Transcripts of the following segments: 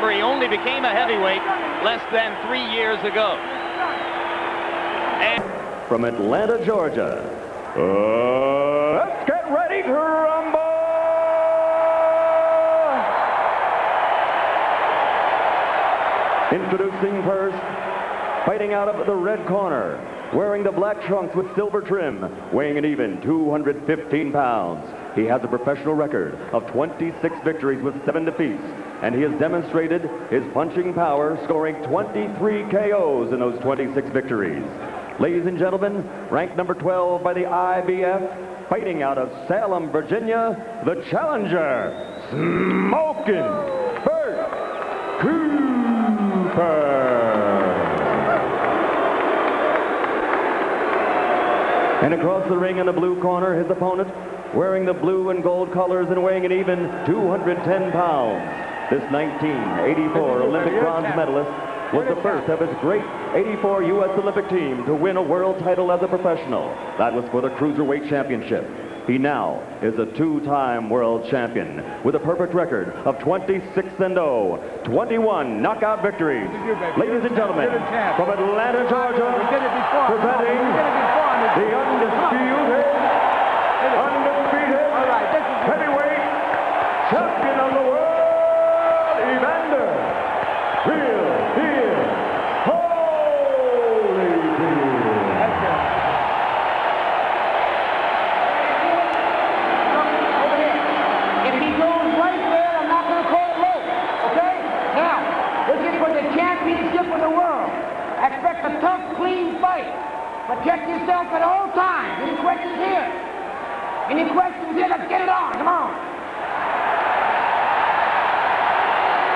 Remember, he only became a heavyweight less than 3 years ago. And from Atlanta, Georgia, let's get ready to rumble! Introducing first, fighting out of the red corner, wearing the black trunks with silver trim, weighing an even 215 pounds. He has a professional record of 26 victories with 7 defeats, and he has demonstrated his punching power, scoring 23 KOs in those 26 victories. Ladies and gentlemen, ranked number 12 by the IBF, fighting out of Salem, Virginia, the challenger, Smokin' Bert Cooper. And across the ring in the blue corner, his opponent, wearing the blue and gold colors and weighing an even 210 pounds. This 1984 Olympic bronze medalist was the first of his great 84 U.S. Olympic team to win a world title as a professional. That was for the Cruiserweight Championship. He now is a 2-time world champion with a perfect record of 26-0, 21 knockout victories. Ladies and gentlemen, from Atlanta, Georgia, presenting the undisputed heavyweight champion of the world, Evander, Holyfield. If he goes right there, I'm not going to call it low. Okay? Now, this is for the championship of the world. Expect a tough, clean fight. Protect yourself at all times. Any questions here? Any questions here? Let's get it on. Come on.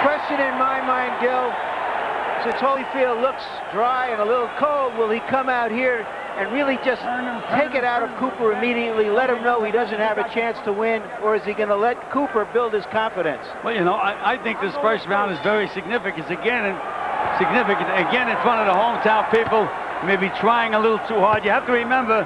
Question in my mind, Gil, since Holyfield looks dry and a little cold, will he come out here and really just take it out of Cooper immediately, let him know he doesn't have a chance to win, or is he going to let Cooper build his confidence? Well, you know, I think this first round is very significant. Again, in front of the hometown people, maybe trying a little too hard. You have to remember,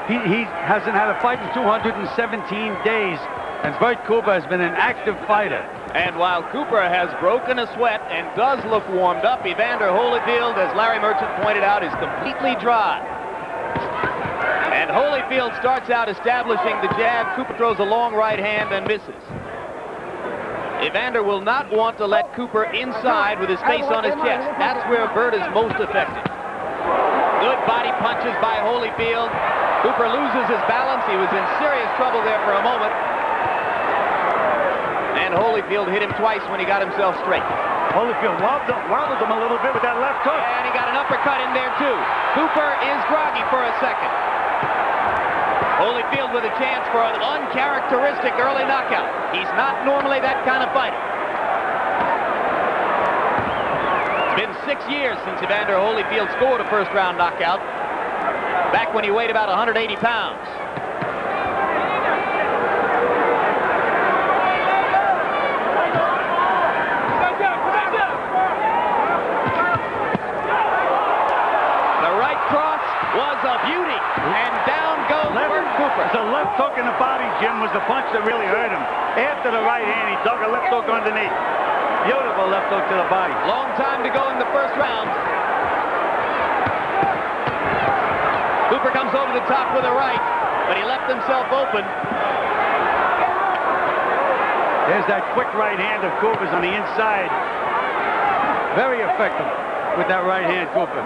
he hasn't had a fight in 217 days, and Bert Cooper has been an active fighter. And while Cooper has broken a sweat and does look warmed up, Evander Holyfield, as Larry Merchant pointed out, is completely dry. And Holyfield starts out establishing the jab. Cooper throws a long right hand and misses. Evander will not want to let Cooper inside with his face on his chest. That's where Bert is most effective. Good body punches by Holyfield. Cooper loses his balance. He was in serious trouble there for a moment. And Holyfield hit him twice when he got himself straight. Holyfield wobbled him a little bit with that left hook. And he got an uppercut in there, too. Cooper is groggy for a second. Holyfield with a chance for an uncharacteristic early knockout. He's not normally that kind of fighter. It's been 6 years since Evander Holyfield scored a first-round knockout, back when he weighed about 180 pounds. The right cross was a beauty, and down goes Bert Cooper. The left hook in the body, Jim, was the punch that really hurt him. After the right hand, he dug a left hook underneath. Beautiful left hook to the body. Long time to go in the first round. Cooper comes over the top with a right, but he left himself open. There's that quick right hand of Cooper's on the inside. Very effective with that right hand, Cooper.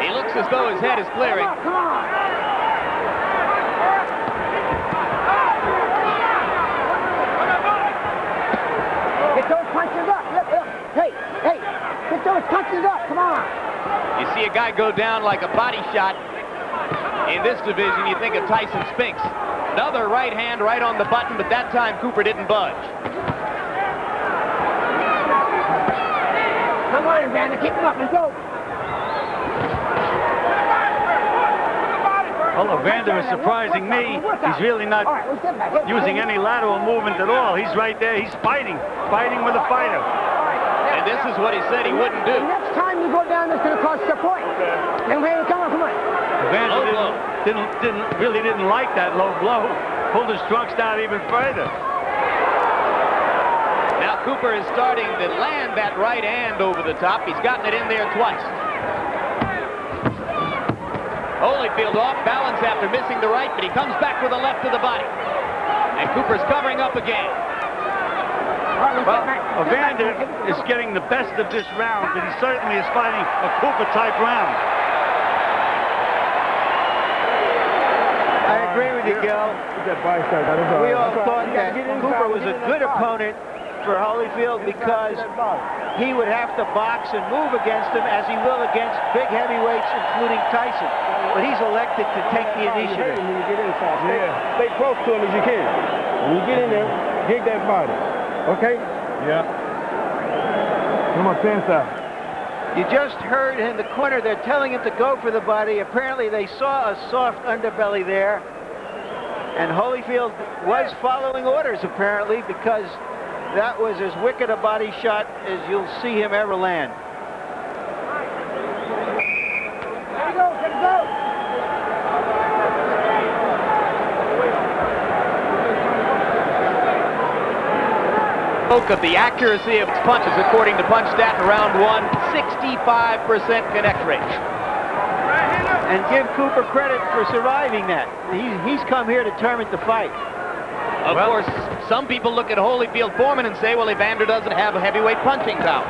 He looks as though his head is clearing. Come on. Get those punches up. Look. Hey, get those punches up. Come on. You see a guy go down like a body shot. In this division, you think of Tyson Spinks. Another right hand right on the button, but that time Cooper didn't budge. Come on, Evander. Keep him up and go. Well, Evander is surprising me. He's really not using any lateral movement at all. He's right there. He's fighting with a fighter. And this is what he said he wouldn't do. The next time you go down, it's going to cost you a point. Come on. Evander didn't like that low blow. Pulled his trunks down even further. Now Cooper is starting to land that right hand over the top. He's gotten it in there twice. Holyfield off balance after missing the right, but he comes back with a left to the body. And Cooper's covering up again. Well, Evander is getting the best of this round, but he certainly is fighting a Cooper-type round. I agree with you, Gil. We all thought that Cooper was a good opponent for Holyfield because he would have to box and move against him as he will against big heavyweights, including Tyson. But he's elected to take the initiative. When you get inside, stay close to him as you can. When you get in there, dig that body. Okay? Yeah. Come on, stand side. You just heard in the corner, they're telling him to go for the body. Apparently they saw a soft underbelly there. And Holyfield was following orders, apparently, because that was as wicked a body shot as you'll see him ever land. There you go, get it go. Of the accuracy of his punches, according to PunchStat in round one, 65% connect rate. And give Cooper credit for surviving that. He's come here determined to fight. Of course, some people look at Holyfield Foreman and say, well, Evander doesn't have a heavyweight punching power.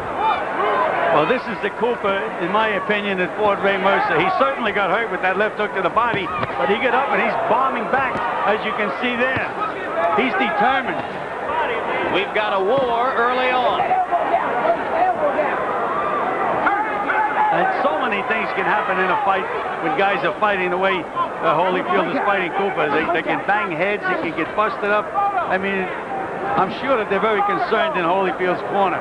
Well, this is the Cooper, in my opinion, that fought Ray Mercer. He certainly got hurt with that left hook to the body, but he got up and he's bombing back, as you can see there. He's determined. We've got a war early on. And so many things can happen in a fight when guys are fighting the way Holyfield is fighting Cooper. They can bang heads, they can get busted up. I mean, I'm sure that they're very concerned in Holyfield's corner.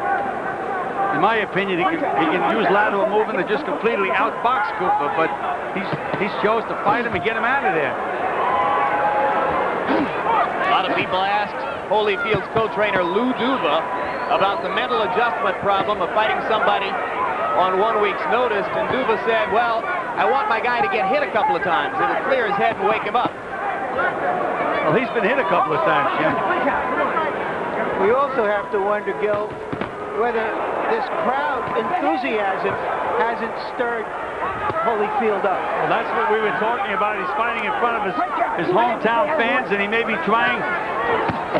In my opinion, he can use lateral movement to just completely outbox Cooper, but he's chose to fight him and get him out of there. A lot of people asked Holyfield's co-trainer Lou Duva about the mental adjustment problem of fighting somebody on 1 week's notice, and Duva said, well, I want my guy to get hit a couple of times. It'll clear his head and wake him up. Well, he's been hit a couple of times, Jim. We also have to wonder, Gil, whether this crowd enthusiasm hasn't stirred Holyfield up. Well, that's what we were talking about. He's fighting in front of his hometown fans, and he may be trying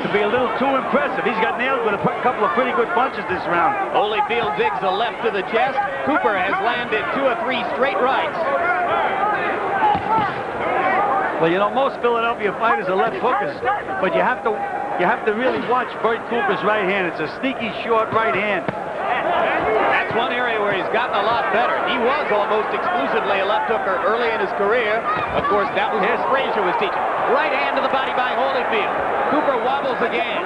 to be a little too impressive. He's got nailed with a couple of pretty good punches this round. Holyfield digs a left to the chest. Cooper has landed 2 or 3 straight rights. Well, you know, most Philadelphia fighters are left hookers, but you have to really watch Bert Cooper's right hand. It's a sneaky, short right hand. That's one area where he's gotten a lot better. He was almost exclusively a left hooker early in his career. Of course, that was what Frazier was teaching. Right hand to the body by Holyfield. Cooper wobbles again.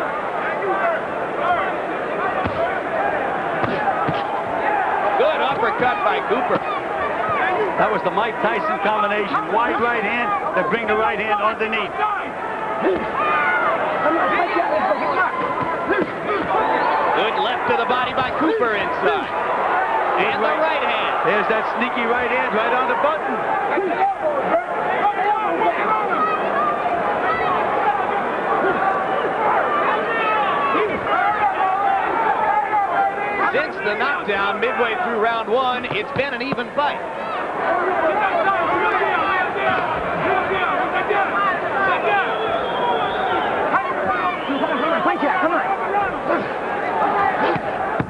Good uppercut by Cooper. That was the Mike Tyson combination. Wide right hand that bring the right hand underneath. Good left to the body by Cooper inside. And the right hand. There's that sneaky right hand right on the button. Since the knockdown midway through round one, it's been an even fight.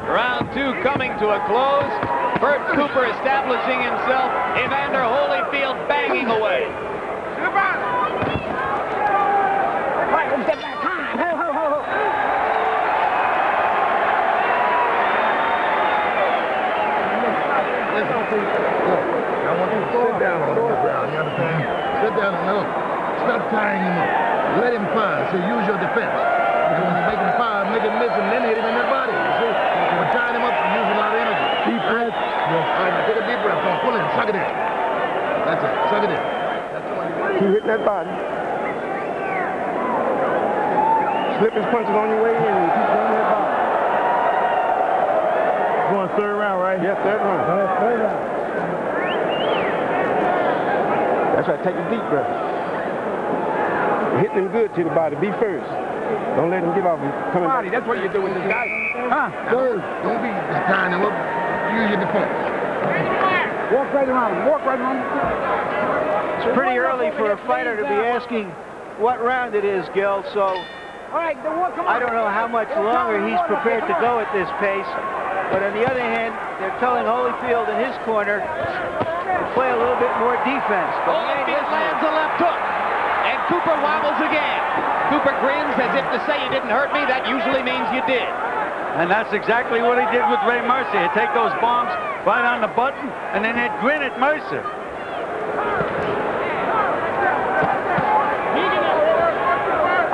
Round two coming to a close. Bert Cooper establishing himself. Evander Holyfield banging away. Right, let's get back time. Ho, ho, ho, ho. I want you to sit down on the ground, you understand? Sit down and look. Stop tying him up. Let him fire, so use your defense. Because when you make him fire, make him miss him, then hit him in the body, you see? When tying him up, you use a lot of energy. Deep breath. Yes. All right, now take a deep breath. Come on, pull in. Suck it in. That's it. Suck it in. That's the one you want. Keep hitting that body. Slip his punches on your way in and keep running that body. Going third round, right? Yes, third round. All right, third round. That's right, take a deep breath. Hit him good to the body. Be first. Don't let him give off. Body, that's what you do with this guy. Now, don't be tying him up. Use your defense. Walk right around. Walk right around. It's pretty early for a fighter to be asking what round it is, Gil, so All right, then walk. Come on. I don't know how much longer he's prepared to go at this pace. But on the other hand, they're telling Holyfield in his corner to play a little bit more defense. But he ain't Holyfield listening. lands a left hook, and Cooper wobbles again. Cooper grins as if to say, you didn't hurt me. That usually means you did. And that's exactly what he did with Ray Mercer. He'd take those bombs right on the button, and then he'd grin at Mercer.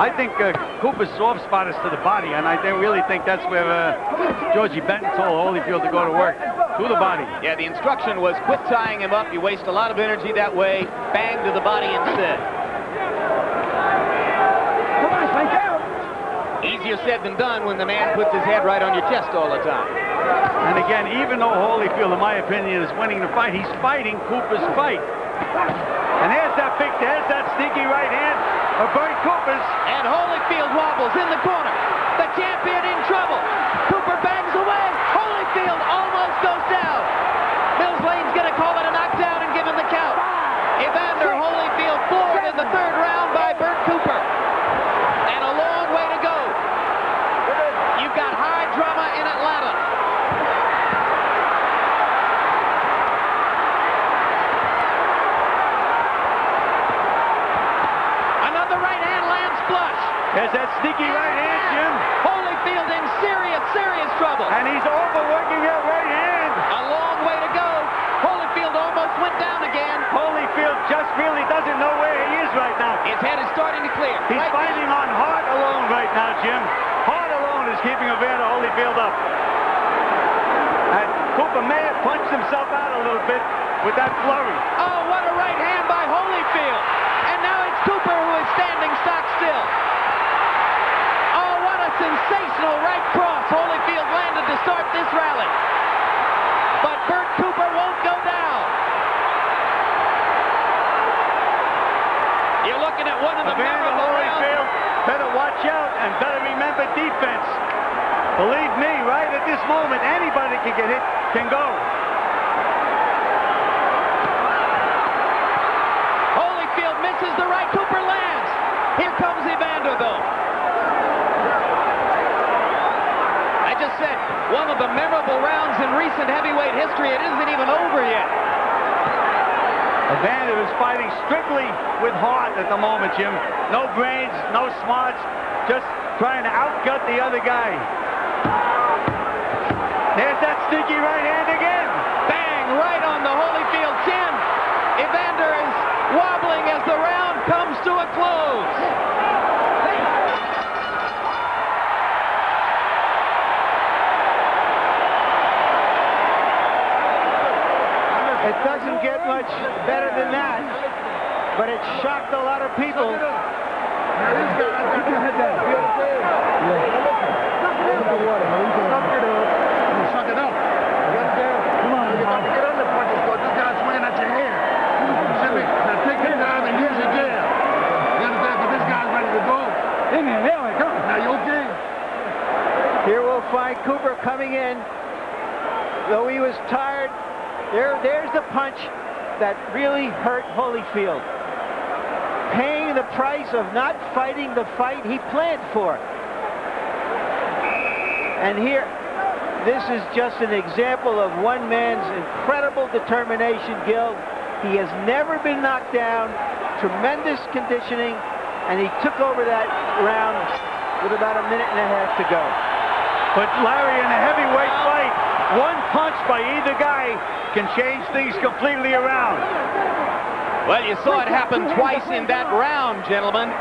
I think Cooper's soft spot is to the body, and I really think that's where Georgie Benton told Holyfield to go to work, to the body. Yeah, the instruction was quit tying him up. You waste a lot of energy that way. Bang to the body instead. Come on, Frank. Easier said than done when the man puts his head right on your chest all the time. And again, even though Holyfield, in my opinion, is winning the fight, he's fighting Cooper's fight. And there's that sneaky right hand of Bert Cooper's. And Holyfield wobbles in the corner. The champion in trouble. Cooper bangs away. Holyfield almost goes down. Mills Lane's going to call it a knockdown and give him the count. Evander Holyfield floored in the third round by Bert Cooper. And a long way to go. You've got high drama in Atlanta. Another right hand lands flush. There's that sneaky right hand, Jim. Holyfield in serious, serious trouble. And he's overworking that right hand. A long way to go. Holyfield almost went down again. Holyfield just really doesn't know where he is right now. His head is starting to clear. He's Right fighting on heart alone right now, Jim. Heart alone is keeping Evander Holyfield up. And Cooper may have punched himself out a little bit with that flurry. Oh, what a right hand by Holyfield. And now it's Cooper who is standing stock still. Oh, what a sensational right cross Holyfield landed to start this rally. But Bert Cooper won't go down. You're looking at one of the Evander memorable rounds. Holyfield better watch out and better remember defense. Believe me, right at this moment, anybody can get hit, can go. Holyfield misses the right. Cooper lands. Here comes Evander, though. I just said, one of the memorable rounds in recent heavyweight history. It isn't even over yet. Evander is fighting strictly with heart at the moment, Jim. No brains, no smarts, just trying to outgut the other guy. There's that sneaky right hand again. Bang, right on the Holyfield chin. Evander is wobbling as the round comes to a close. It doesn't get much better than that, but it shocked a lot of people. Now, this guy, got your head down. You understand? Suck it up. You understand? Come on. You're about to get under punches, because this guy's swinging at your hair. You see me? Now take your time and use your jab. You understand? Because this guy's ready to go. Now, you okay? Here we'll find Cooper coming in. Though he was tired, there's the punch that really hurt Holyfield. Paying the price of not fighting the fight he planned for. And here, this is just an example of one man's incredible determination, Gil. He has never been knocked down, tremendous conditioning, and he took over that round with about a minute and a half to go. But Larry, in a heavyweight fight, one punch by either guy can change things completely around. Well, you saw it happen twice in that round, gentlemen.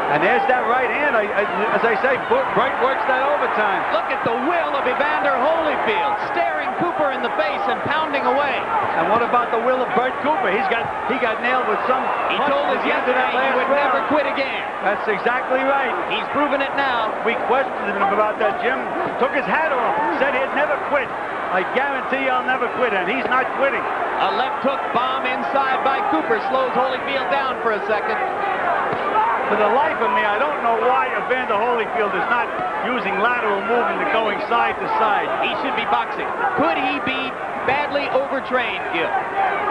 And there's that right hand. As I say, Bert works that overtime. Look at the will of Evander Holyfield, staring Cooper in the face and pounding away. And what about the will of Bert Cooper? He got nailed with some. He told us yesterday he would never quit again. That's exactly right. He's proven it now. We questioned him about that, Jim. Took his hat off. Said he'd never quit. I guarantee I'll never quit, and he's not quitting. A left hook bomb inside by Cooper slows Holyfield down for a second. For the life of me, I don't know why Evander Holyfield is not using lateral movement and going side to side. He should be boxing. Could he be badly overtrained, Gil?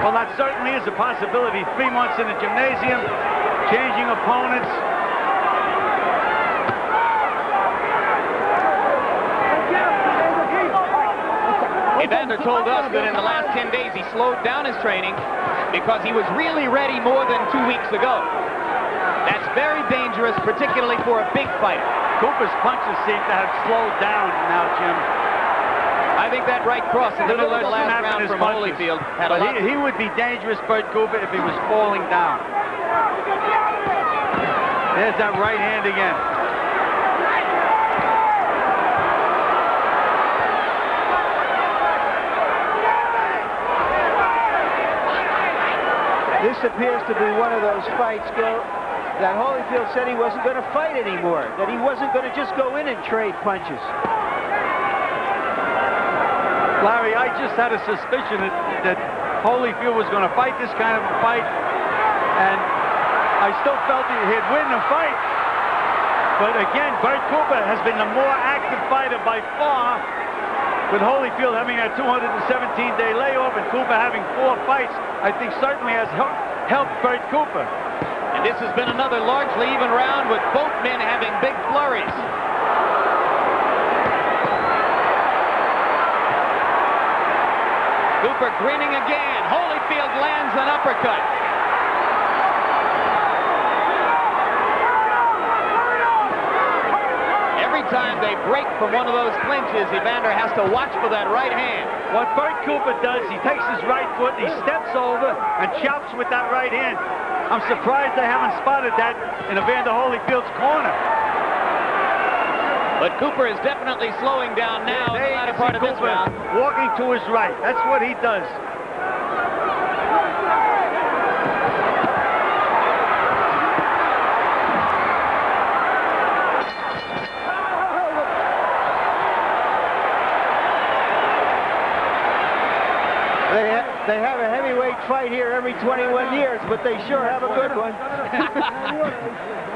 Well, that certainly is a possibility. 3 months in the gymnasium, changing opponents. Evander told us that in the last 10 days he slowed down his training because he was really ready more than 2 weeks ago. That's very dangerous, particularly for a big fighter. Cooper's punches seem to have slowed down now, Jim. I think that right cross in the middle of the last round from Holyfield had a lot. He would be dangerous, Bert Cooper, if he was falling down. There's that right hand again. This appears to be one of those fights, Gil, that Holyfield said he wasn't going to fight anymore, that he wasn't going to just go in and trade punches. Larry, I just had a suspicion that Holyfield was going to fight this kind of a fight, and I still felt he'd win the fight. But again, Bert Cooper has been the more active fighter by far, with Holyfield having that 217-day layoff and Cooper having 4 fights. I think certainly has helped Bert Cooper. And this has been another largely even round with both men having big flurries. Cooper grinning again. Holyfield lands an uppercut. Every time they break from one of those clinches, Evander has to watch for that right hand. What Bert Cooper does, he takes his right foot, he steps over and chops with that right hand. I'm surprised they haven't spotted that in Evander Holyfield's corner. But Cooper is definitely slowing down now in the latter part of this Cooper round. walking to his right. That's what he does. They have a heavyweight fight here every 21 years, but they sure have a good one.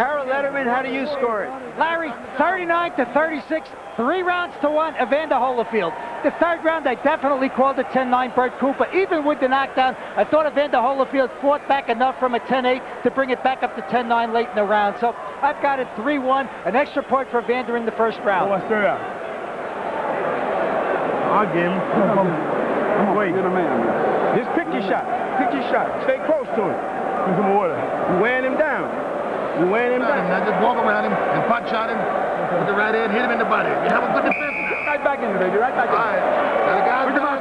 Harold Letterman, how do you score it? Larry, 39-36, 3 rounds to 1, Evander Holyfield. The third round, I definitely called it 10-9 Bert Cooper. Even with the knockdown, I thought Evander Holyfield fought back enough from a 10-8 to bring it back up to 10-9 late in the round. So I've got it 3-1, an extra point for Evander in the first round. I'll give him. I'm waiting. You're the man. Just pick your shot. Pick your shot. Stay close to him. Give him water. You're wearing him down. You're wearing him down. Now just walk around him and punch shot him with the right hand, hit him in the body. You have a good defense now. Right back in it, baby. Right back in it. All right. Now the guy's down.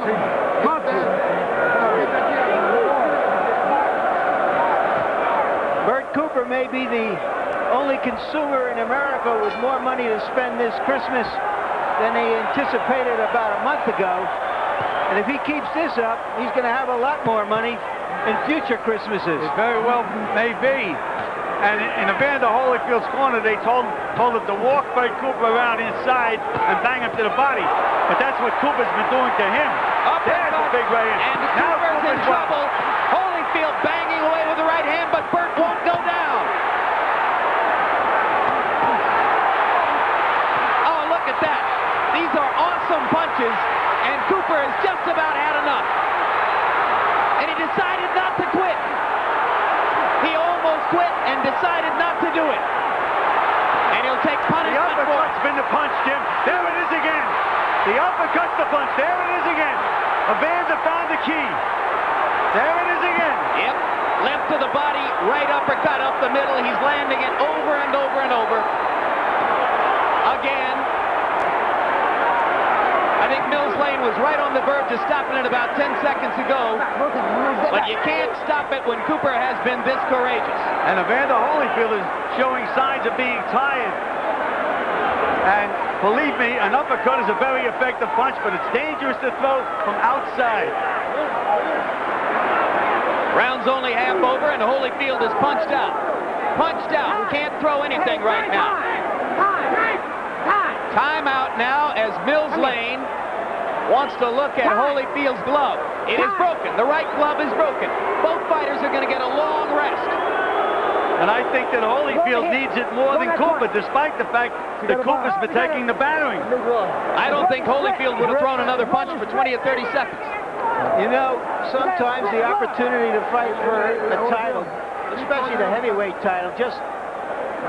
Bert Cooper may be the only consumer in America with more money to spend this Christmas than he anticipated about a month ago. And if he keeps this up, he's going to have a lot more money in future Christmases. It very well may be. And in Evander Holyfield's corner, they told him to walk Bert Cooper around inside and bang him to the body. But that's what Cooper's been doing to him. There's a big right hand. And Cooper's in trouble. Holyfield banging away with the right hand, but Bert won't go down. Oh, look at that. These are awesome punches, and Cooper has just about had enough. And he decided not to quit. He almost quit and decided not to do it. And he'll take punishment. The uppercut's been the punch, Jim. There it is again. The uppercut's the punch. There it is again. Evander found the key. There it is again. Yep. Left to the body, right uppercut up the middle. He's landing it over and over and over. Again. I think Mills Lane was right on the verge of stopping it about 10 seconds ago. But you can't stop it when Cooper has been this courageous. And Evander Holyfield is showing signs of being tired. And believe me, an uppercut is a very effective punch, but it's dangerous to throw from outside. Round's only half over, and Holyfield is punched out. Punched out. Can't throw anything right now. Timeout now as Mills Lane wants to look at Holyfield's glove. It is broken. The right glove is broken. Both fighters are going to get a long rest. And I think that Holyfield needs it more than Cooper, despite the fact that Cooper's been taking the battering. I don't think Holyfield would have thrown another punch for 20 or 30 seconds. You know, sometimes the opportunity to fight for a title, especially the heavyweight title, just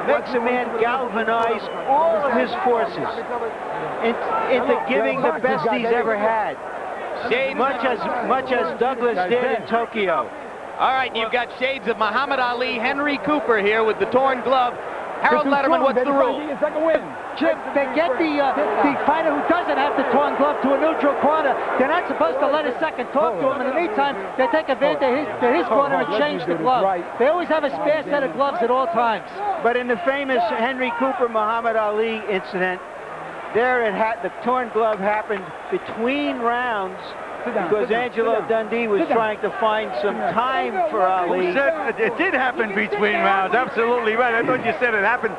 makes a man galvanize all of his forces into giving the best he's ever had. Much as Douglas did in Tokyo. All right, you've got shades of Muhammad Ali, Henry Cooper here with the torn glove. Harold Letterman, what's the rule? Jim, they get the fighter who doesn't have the torn glove to a neutral corner. They're not supposed to let a second talk to him. In the meantime, they take advantage to his corner and change the glove. They always have a spare set of gloves at all times. But in the famous Henry Cooper Muhammad Ali incident, there the torn glove happened between rounds because Angelo Dundee was trying to find some time for Ali. Who said it did happen between rounds? Absolutely right. I thought you said it happened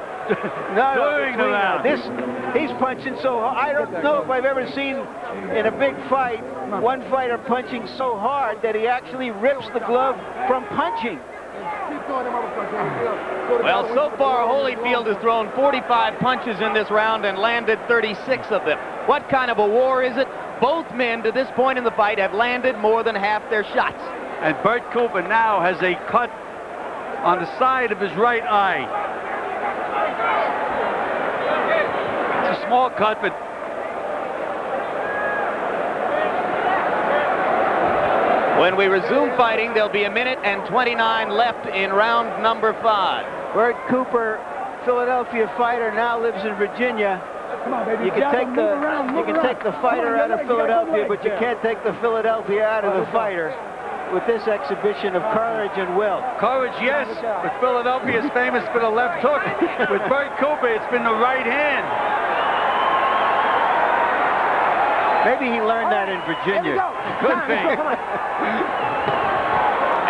during the round. He's punching so hard. I don't know if I've ever seen in a big fight one fighter punching so hard that he actually rips the glove from punching. Well, so far, Holyfield has thrown 45 punches in this round and landed 36 of them. What kind of a war is it? Both men, to this point in the fight, have landed more than half their shots. And Bert Cooper now has a cut on the side of his right eye. It's a small cut, but when we resume fighting, there'll be 1:29 left in round number 5. Bert Cooper, Philadelphia fighter, now lives in Virginia. You can take the fighter out of Philadelphia, but you can't take the Philadelphia out of the fighter with this exhibition of courage and will. Courage, yes, but Philadelphia is famous for the left hook. With Bert Cooper, it's been the right hand. Maybe he learned that in Virginia. Could be.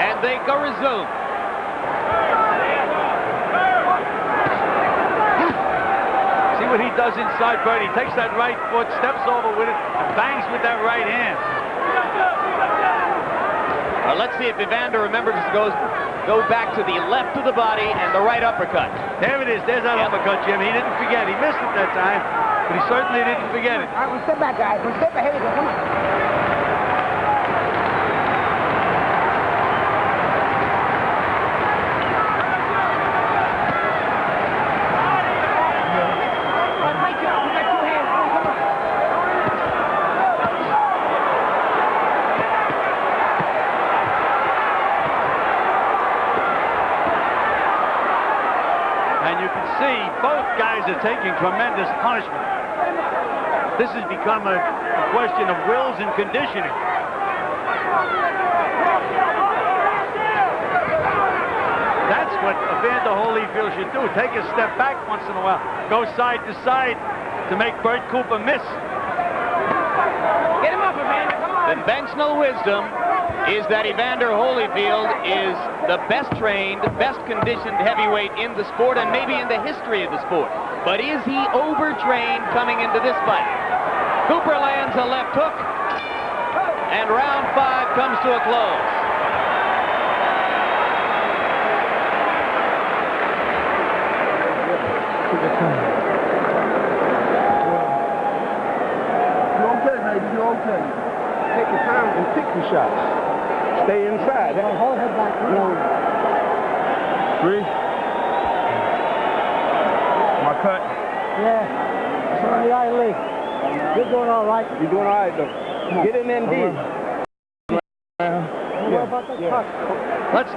And they go resume. See what he does inside Bert. He takes that right foot, steps over with it, and bangs with that right hand. Let's see if Evander remembers to go back to the left of the body and the right uppercut. There it is. There's that uppercut, Jim. He didn't forget. He missed it that time, but he certainly didn't forget it. All right, we'll step back, guys. We'll step back. Here we go. Come on. Are taking tremendous punishment. This has become a question of wills and conditioning. That's what Evander Holyfield should do. Take a step back once in a while. Go side to side to make Bert Cooper miss. Get him up, Evander. Come on. Conventional wisdom is that Evander Holyfield is the best trained, best conditioned heavyweight in the sport and maybe in the history of the sport. But is he overtrained coming into this fight? Cooper lands a left hook, and round 5 comes to a close. You're okay, baby. You're okay. Take your time and pick your shots. Stay inside. Hold her back. 3. Cut. Yeah. It's on the eye leak. You're doing all right. You're doing all right, though. Get in there deep.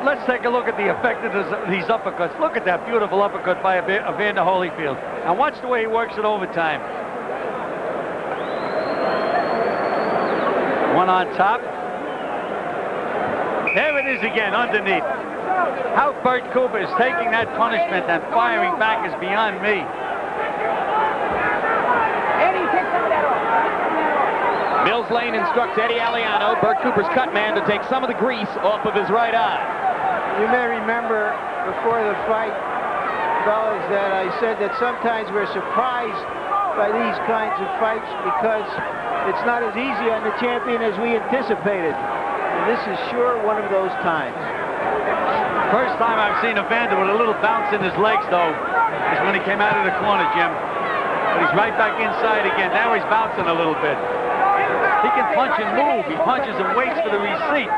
Let's take a look at the effect of these uppercuts. Look at that beautiful uppercut by Evander Holyfield. And watch the way he works it overtime. One on top. There it is again, underneath. How Bert Cooper is taking that punishment and firing back is beyond me. Eddie, take some of that off. Mills Lane instructs Eddie Aliano, Bert Cooper's cut man, to take some of the grease off of his right eye. You may remember before the fight, fellas, that I said that sometimes we're surprised by these kinds of fights because it's not as easy on the champion as we anticipated. And this is sure one of those times. First time I've seen Evander with a little bounce in his legs, though, is when he came out of the corner, Jim. But he's right back inside again. Now he's bouncing a little bit. He can punch and move. He punches and waits for the receipt.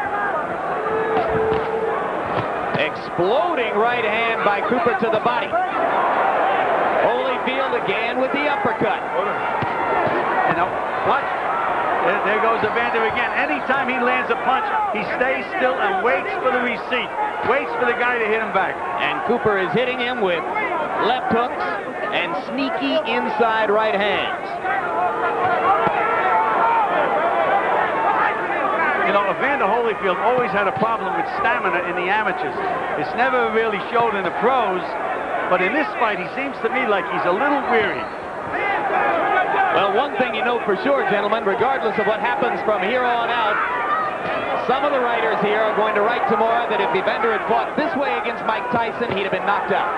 Exploding right hand by Cooper to the body. Holyfield again with the uppercut. You know, watch. There goes Evander again. Anytime he lands a punch, he stays still and waits for the receipt. Waits for the guy to hit him back. And Cooper is hitting him with left hooks and sneaky inside right hands. You know, Evander Holyfield always had a problem with stamina in the amateurs. It's never really showed in the pros, but in this fight, he seems to me like he's a little weary. Well, one thing you know for sure, gentlemen, regardless of what happens from here on out, some of the writers here are going to write tomorrow that if Evander had fought this way against Mike Tyson, he'd have been knocked out.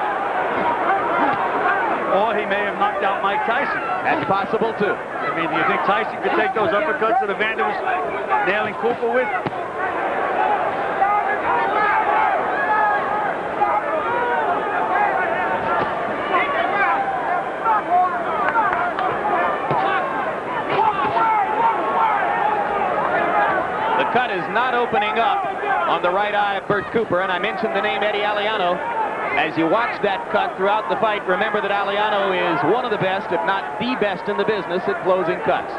Or he may have knocked out Mike Tyson. That's possible, too. I mean, do you think Tyson could take those uppercuts that Evander was nailing Cooper with? The cut is not opening up on the right eye of Bert Cooper, and I mentioned the name Eddie Aliano. As you watch that cut throughout the fight, remember that Aliano is one of the best, if not the best in the business at closing cuts.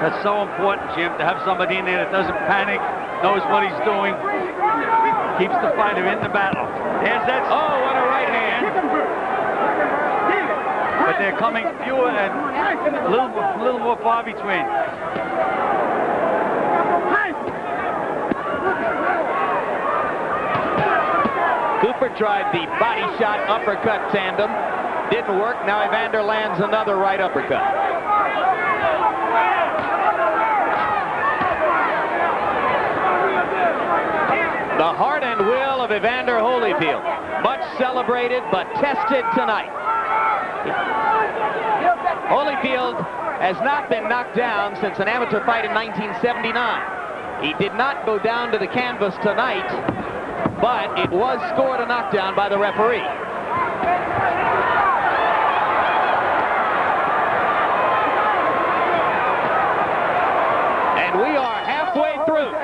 That's so important, Jim, to have somebody in there that doesn't panic, knows what he's doing, keeps the fighter in the battle. There's that. Oh, what a right hand. But they're coming fewer and a little more far between. Cooper tried the body shot uppercut tandem. Didn't work. Now Evander lands another right uppercut. The heart and will of Evander Holyfield. Much celebrated, but tested tonight. Holyfield has not been knocked down since an amateur fight in 1979. He did not go down to the canvas tonight, but it was scored a knockdown by the referee. And we are halfway through.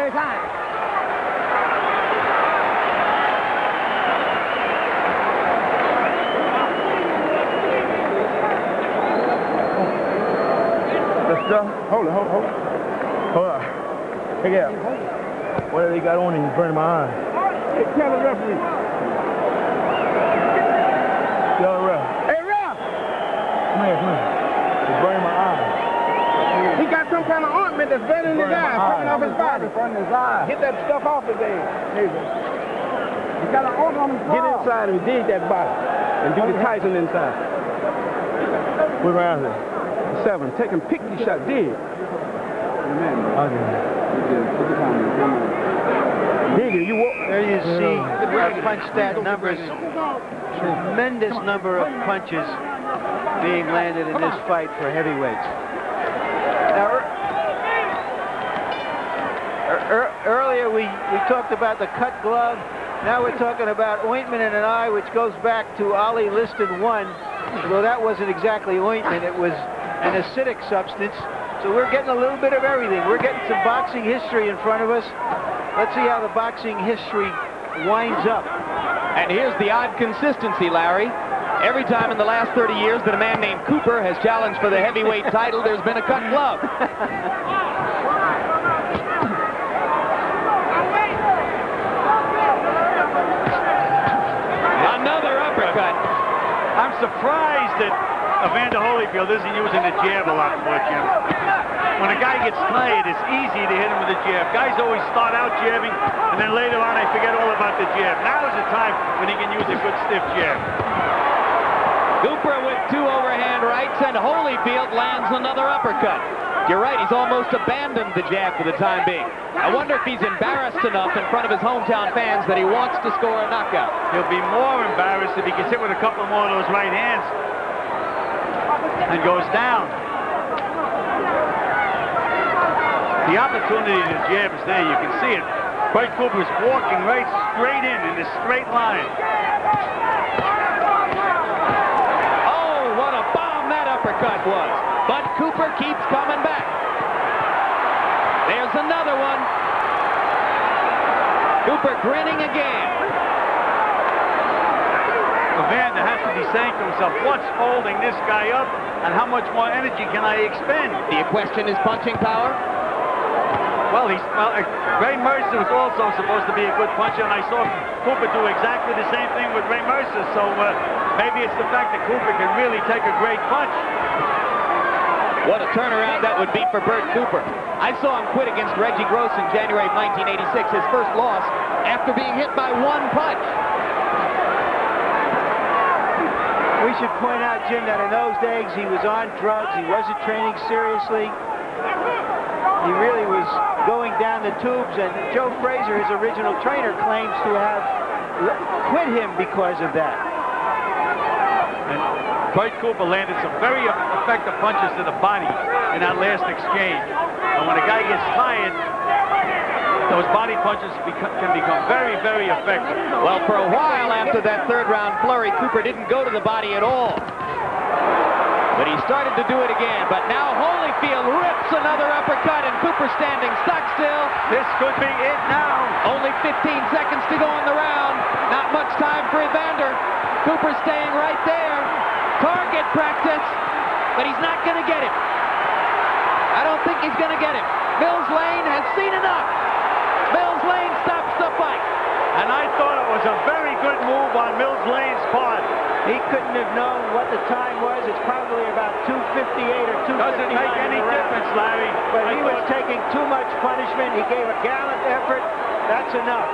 Hold on. Hold on. Hey, yeah. What have they got on him? He's burning my eyes. Hey, tell the referee. Tell the ref. Hey, ref! Come here. He's burning my eyes. He got some kind of ointment that's burning his eyes, coming off his body. Burning his eyes. Get that stuff off his head. He got an ointment on his body. Get inside and dig that body. And do the Tyson inside. We're around here. 7. Take and pick your shot. Dig. Dig it. There you see our punch stat numbers. Tremendous number of punches being landed in this fight for heavyweights. Now, earlier we talked about the cut glove. Now we're talking about ointment in an eye, which goes back to Ali Liston 1. Although that wasn't exactly ointment, it was an acidic substance. So we're getting a little bit of everything. We're getting some boxing history in front of us. Let's see how the boxing history winds up. And here's the odd consistency, Larry. Every time in the last 30 years that a man named Cooper has challenged for the heavyweight title, there's been a cut glove. Another uppercut. I'm surprised that Evander Holyfield isn't using the jab a lot more, Jim. When a guy gets tired, it's easy to hit him with a jab. Guys always start out jabbing, and then later on they forget all about the jab. Now is the time when he can use a good stiff jab. Cooper with 2 overhand rights, and Holyfield lands another uppercut. You're right, he's almost abandoned the jab for the time being. I wonder if he's embarrassed enough in front of his hometown fans that he wants to score a knockout. He'll be more embarrassed if he gets hit with a couple more of those right hands and goes down. The opportunity to jab is there. You can see it. Bert Cooper's walking right straight in this straight line. Oh, what a bomb that uppercut was. But Cooper keeps coming back. There's another one. Cooper grinning again. Evander has to be saying to himself, what's holding this guy up and how much more energy can I expend? The question is punching power. Well, Ray Mercer was also supposed to be a good puncher, and I saw Cooper do exactly the same thing with Ray Mercer, so maybe it's the fact that Cooper can really take a great punch. What a turnaround that would be for Bert Cooper. I saw him quit against Reggie Gross in January of 1986, his first loss, after being hit by one punch. We should point out, Jim, that in those days he was on drugs. He wasn't training seriously. He really was going down the tubes, and Joe Frazier, his original trainer, claims to have quit him because of that. And Bert Cooper landed some very effective punches to the body in that last exchange. And when a guy gets tired, those body punches can become very, very effective. Well, for a while after that third round flurry, Cooper didn't go to the body at all. But he started to do it again. But now Holyfield rips another uppercut, and Cooper standing stock still. This could be it now. Only 15 seconds to go in the round. Not much time for Evander. Cooper staying right there. Target practice, but he's not going to get him. I don't think he's going to get him. Mills Lane has seen enough. Mills Lane stops the fight. And I thought it was a very good move on Mills Lane's part. He couldn't have known what the time was. It's probably about 2:58 or 2:59. Doesn't make any difference, Larry. But he was taking too much punishment. He gave a gallant effort. That's enough.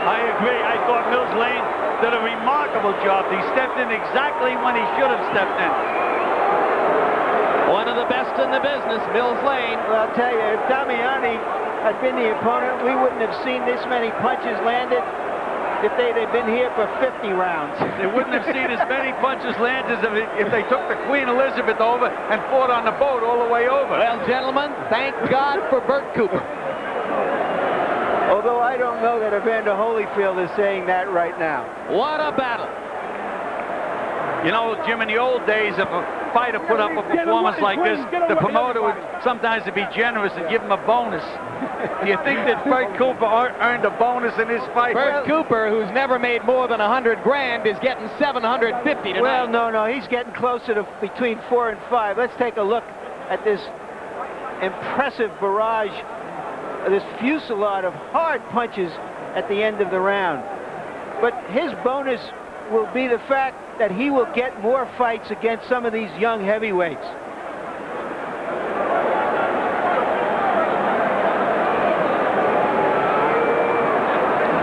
I agree. I thought Mills Lane did a remarkable job. He stepped in exactly when he should have stepped in. One of the best in the business, Mills Lane. Well, I'll tell you, if Damiani had been the opponent, we wouldn't have seen this many punches landed if they'd been here for 50 rounds. They wouldn't have seen as many punches landed if they took the Queen Elizabeth over and fought on the boat all the way over. Well, gentlemen, thank God for Bert Cooper. Although I don't know that Evander Holyfield is saying that right now. What a battle. You know, Jim, in the old days, if a fighter put up a performance like this, the promoter would sometimes be generous and give him a bonus. Do you think that Bert Cooper earned a bonus in this fight? Bert Cooper, who's never made more than 100 grand, is getting 750 tonight. Well, no, he's getting closer to between 4 and 5. Let's take a look at this impressive barrage, this fusillade of hard punches at the end of the round. But his bonus will be the fact that he will get more fights against some of these young heavyweights.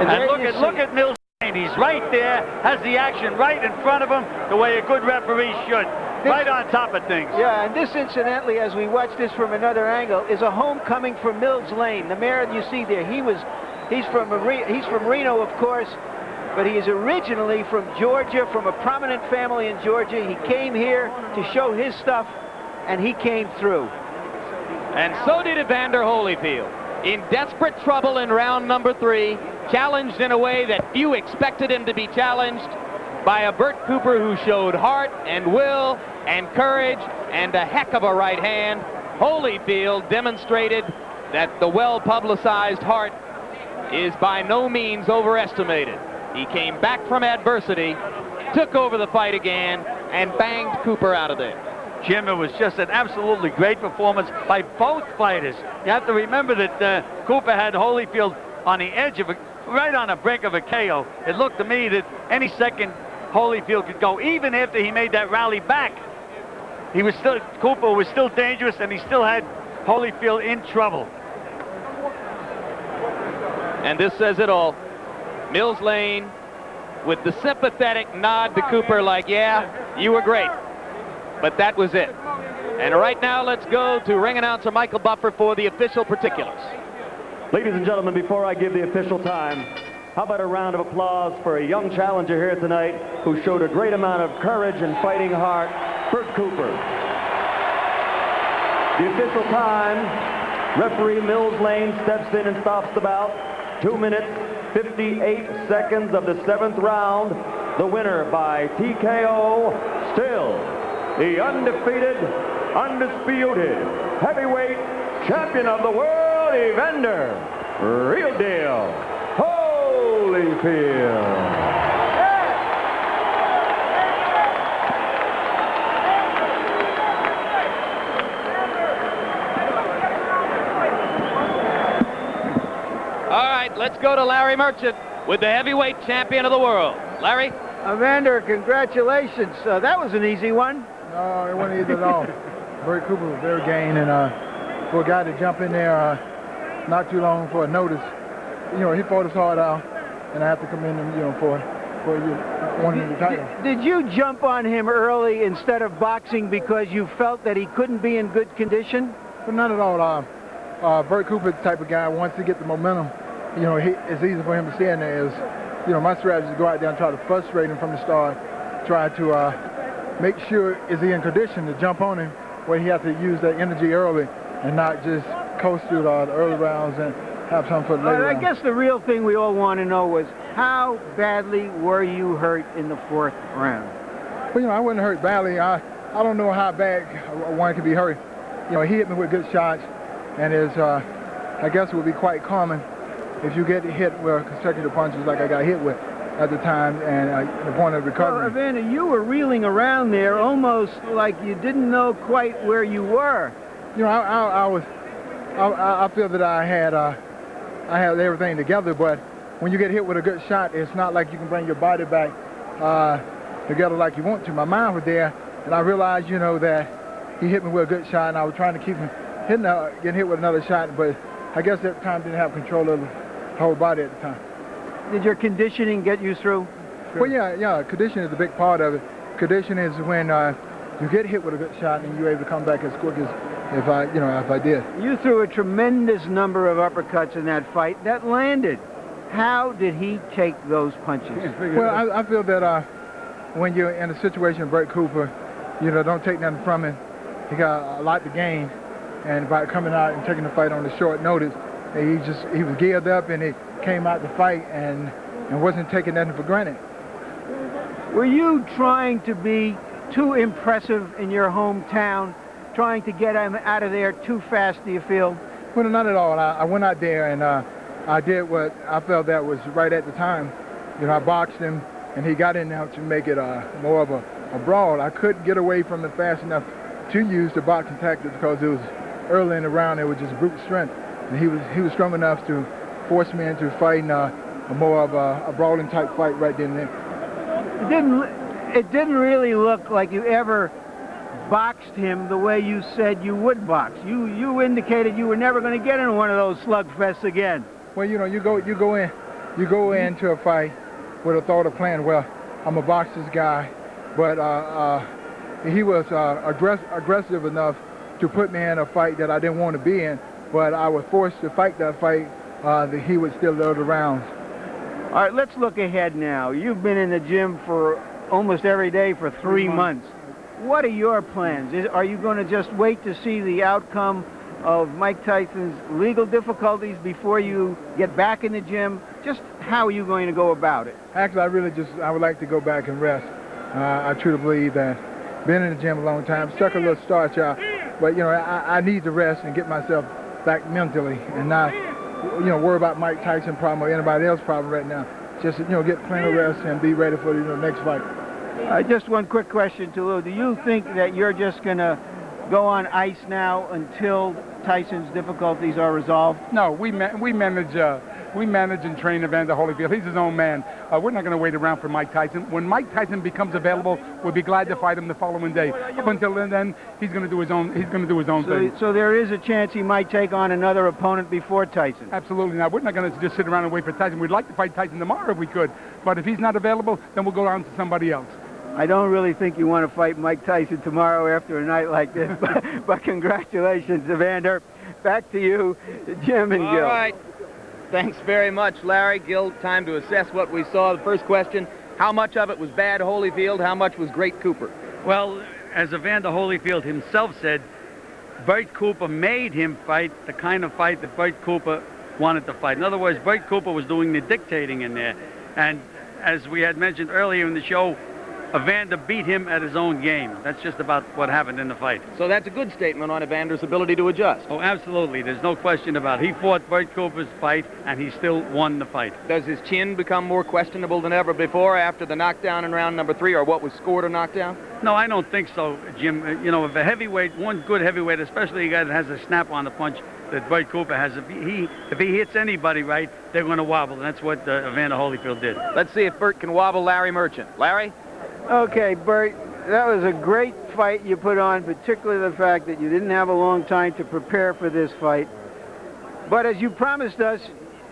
And look at Mills Lane. He's right there, has the action right in front of him, the way a good referee should. Right on top of things. Yeah, and this, incidentally, as we watch this from another angle, is a homecoming for Mills Lane. The mayor you see there, he's from Reno, of course, but he is originally from Georgia, from a prominent family in Georgia. He came here to show his stuff, and he came through. And so did Evander Holyfield. In desperate trouble in round number 3, challenged in a way that few expected him to be challenged, by a Bert Cooper who showed heart and will and courage and a heck of a right hand. Holyfield demonstrated that the well-publicized heart is by no means overestimated. He came back from adversity, took over the fight again, and banged Cooper out of there. Jim, it was just an absolutely great performance by both fighters. You have to remember that Cooper had Holyfield on the edge of right on the brink of a KO. It looked to me that any second Holyfield could go, even after he made that rally back. Cooper was still dangerous, and he still had Holyfield in trouble. And this says it all. Mills Lane with the sympathetic nod to Cooper like, yeah, you were great. But that was it. And right now, let's go to ring announcer Michael Buffer for the official particulars. Ladies and gentlemen, before I give the official time, how about a round of applause for a young challenger here tonight who showed a great amount of courage and fighting heart, Bert Cooper. The official time, referee Mills Lane steps in and stops the bout 2 minutes, 58 seconds of the 7th round. The winner by TKO, still the undefeated, undisputed heavyweight champion of the world, Evander, real deal, Holyfield. All right, let's go to Larry Merchant with the heavyweight champion of the world. Larry? Evander, congratulations. That was an easy one. No, it wasn't easy at all. Bert Cooper was very game, and for a guy to jump in there not too long for a notice, he fought his heart out, and I have to commend him, for winning the title. Did you jump on him early instead of boxing because you felt that he couldn't be in good condition? But not at all. Bert Cooper is the type of guy, once he gets the momentum, it's easy for him to stay in there. My strategy is to go out there and try to frustrate him from the start, try to make sure is he in condition to jump on him, where he has to use that energy early and not just coast through the early rounds and have some for the later rounds. I guess the real thing we all want to know was, how badly were you hurt in the 4th round? Well, I wasn't hurt badly. I don't know how bad one could be hurt. He hit me with good shots, and I guess it would be quite common if you get hit with consecutive punches like I got hit with at the time, and the point of recovery. Well, Evander, you were reeling around there almost like you didn't know quite where you were. I feel that I had everything together, but when you get hit with a good shot, it's not like you can bring your body back together like you want to. My mind was there, and I realized, that he hit me with a good shot, and I was trying to keep him getting hit with another shot, but I guess at the time didn't have control of the whole body at the time. Did your conditioning get you through? Well, yeah, condition is a big part of it. Condition is when you get hit with a good shot and you're able to come back as quick as if I did. You threw a tremendous number of uppercuts in that fight that landed. How did he take those punches? Well, I feel that when you're in a situation with Bert Cooper, don't take nothing from him. He got a lot to gain, and by coming out and taking the fight on the short notice, he was geared up and he came out to fight and wasn't taking nothing for granted. Were you trying to be too impressive in your hometown, trying to get him out of there too fast, do you feel? Well, not at all. I went out there and I did what I felt that was right at the time. I boxed him, and he got in there to make it more of a brawl. I couldn't get away from it fast enough to use the boxing tactics because it was early in the round. It was just brute strength, and he was strong enough to force me into fighting more of a brawling type fight right then and there. It didn't really look like you ever boxed him the way you said you would box. You indicated you were never going to get in one of those slugfests again. Well, you go into a fight with a thought of playing, well, I'm a box this guy, but he was aggressive enough to put me in a fight that I didn't want to be in, but I was forced to fight that fight that he would still load the rounds. All right, let's look ahead now. You've been in the gym for almost every day for 3 months. What are your plans? Are you going to just wait to see the outcome of Mike Tyson's legal difficulties before you get back in the gym? Just how are you going to go about it? Actually, I would like to go back and rest. I truly believe that being in the gym a long time, stuck a little starch out, but I need to rest and get myself back mentally and not worry about Mike Tyson problem or anybody else's problem right now. Just get plenty of rest and be ready for the next fight. Just one quick question to Lou. Do you think that you're just going to go on ice now until Tyson's difficulties are resolved? No, we manage and train Evander Holyfield. He's his own man. We're not going to wait around for Mike Tyson. When Mike Tyson becomes available, we'll be glad to fight him the following day. Up until then, he's going to do his own. He's going to do his own thing. So there is a chance he might take on another opponent before Tyson. Absolutely. Now we're not going to just sit around and wait for Tyson. We'd like to fight Tyson tomorrow if we could, but if he's not available, then we'll go on to somebody else. I don't really think you want to fight Mike Tyson tomorrow after a night like this, but congratulations, Evander. Back to you, Jim and Gil. All right. Thanks very much, Larry. Gil, time to assess what we saw. The first question, how much of it was bad Holyfield? How much was great Cooper? Well, as Evander Holyfield himself said, Bert Cooper made him fight the kind of fight that Bert Cooper wanted to fight. In other words, Bert Cooper was doing the dictating in there. And as we had mentioned earlier in the show, Evander beat him at his own game. That's just about what happened in the fight. So that's a good statement on Evander's ability to adjust. Oh, absolutely. There's no question about it. He fought Bert Cooper's fight, and he still won the fight. Does his chin become more questionable than ever before after the knockdown in round number 3, or what was scored a knockdown? No, I don't think so, Jim. You know, if a heavyweight, one good heavyweight, especially a guy that has a snap on the punch that Bert Cooper has, if he hits anybody right, they're going to wobble, and that's what Evander Holyfield did. Let's see if Bert can wobble Larry Merchant. Larry? Okay, Bert, that was a great fight you put on, particularly the fact that you didn't have a long time to prepare for this fight. But as you promised us,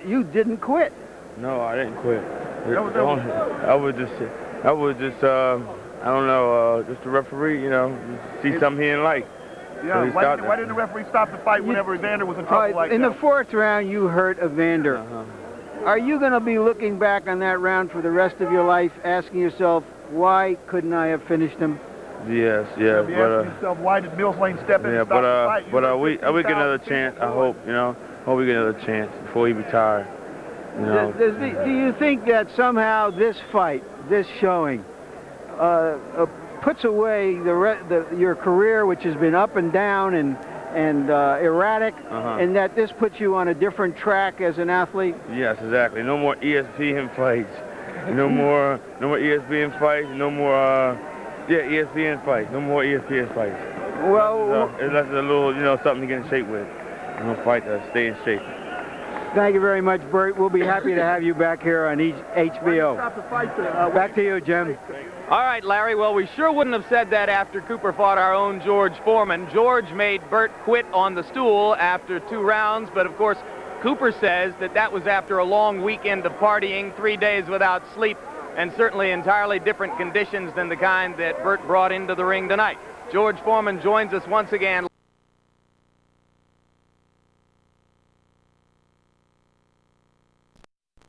you didn't quit. No, I didn't quit. I was just, I don't know, just a referee, you know, see something he didn't like. Yeah, So why didn't the referee stop the fight whenever Evander was in trouble like that? In the 4th round, you hurt Evander. Are you going to be looking back on that round for the rest of your life, asking yourself, why couldn't I have finished him? Yes, You'll but be asking yourself, why did Mills Lane step in and stop the fight? but we get another chance. I hope, you know, hope we get another chance before he retires. You know. Do you think that somehow this fight, this showing, puts away your career, which has been up and down and erratic, and that this puts you on a different track as an athlete? Yes, exactly. No more ESPN fights. No more ESPN fights. No more, ESPN fights. No more ESPN fights. Well, unless it's a little, you know, something to get in shape with. No fight to stay in shape. Thank you very much, Bert. We'll be happy to have you back here on HBO. Back to you, Jim. All right, Larry. Well, we sure wouldn't have said that after Cooper fought our own George Foreman. George made Bert quit on the stool after 2 rounds, but of course, Cooper says that was after a long weekend of partying, 3 days without sleep, and certainly entirely different conditions than the kind that Bert brought into the ring tonight. George Foreman joins us once again.